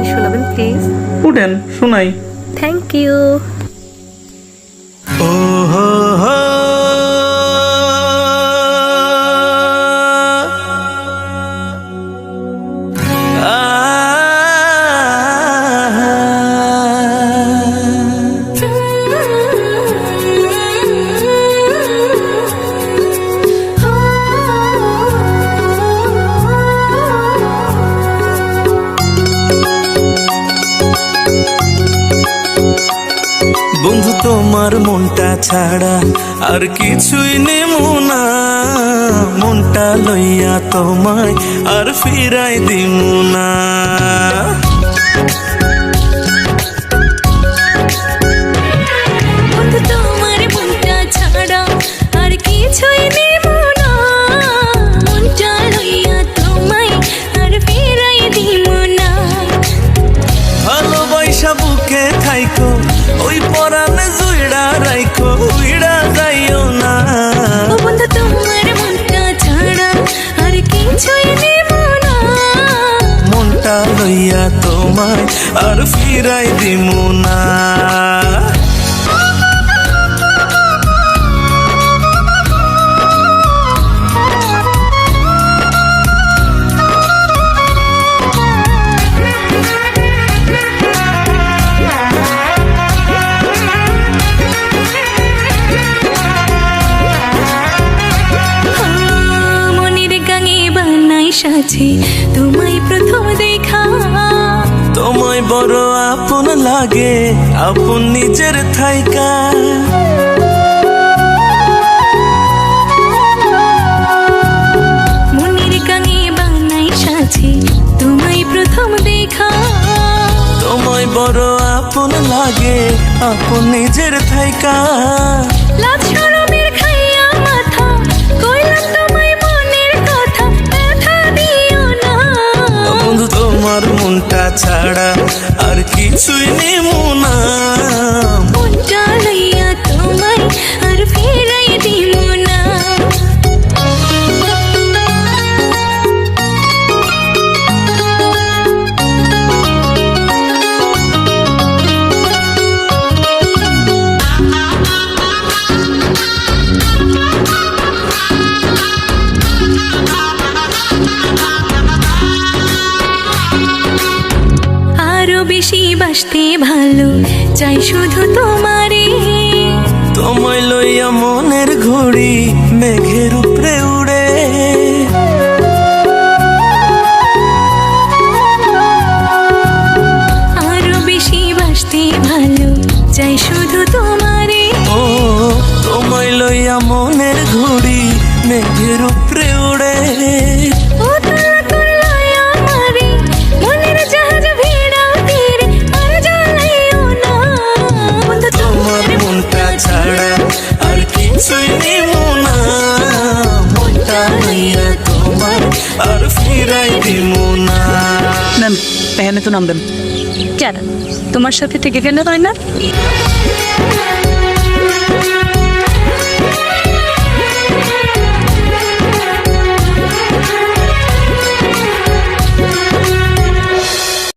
গান শোনাবেন প্লিজ? উঠেন শোনাই। Thank you. ও হো হো বন্ধু তোমার মনটা ছাড়া আর কিছুই নেমু না, মনটা লইয়া তোমায় আর ফিরাই দিমু না। বন্ধু তোমার মনটা ছাড়া আর কিছুই নেব না, মনটা লইয়া তোমায় আর ফিরাই দিব না। ভালোবাসা বুকে থাইকো ওই পরাণে জুইড়া রাইখো, উইড়া যাইও না। ও বন্ধু তোমার মনটা ছাড়া আর কিছুই নেব না, মনটা লইয়া তোমায় আর ফিরাই দিমু না। মনের গাঙে বানাই সাজে তোমায় প্রথম দেখা, তোমায় বড় আপন লাগে আপন নিজের থাইকা। মনের গাঙে বানাই সাজে তোমায় প্রথম দেখা, তোমায় বড় আপন লাগে আপন নিজের থাইকা। লাজ শরমের খাইয়া মাথা কইলাম তোমায় মনের কথা, ব্যথা দিও না। বন্ধু তোমার মনটা ছাড়া আর কিছুই নেমু না, মনটা লইয়া তোমায় আর ফিরাই দিব না। আরো বেশি বাসতে ভালো চাই শুধু তোমারে, তোমায় লইয়া মনের ঘড়ি মেঘের উপরে উড়ে। আরো বেশি বাসতে ভালো চাই শুধু তোমারে। ও তোমায় লইয়া মনের ঘড়ি মেঘের উপরে উড়ে। ও তারা করলাই আমারে মনের জাহাজ ভিড়াও তীরে, আর জ্বালাইও না। বন্ধু তোমার মনটা ছাড়া আর কিছুই নেমু না, মনটা লইয়া তোমার আর ফিরাই দিমু না। ম্যাম এখানে তো নাম দেন। কেন তোমার সাথে থেকে কেন হয় না?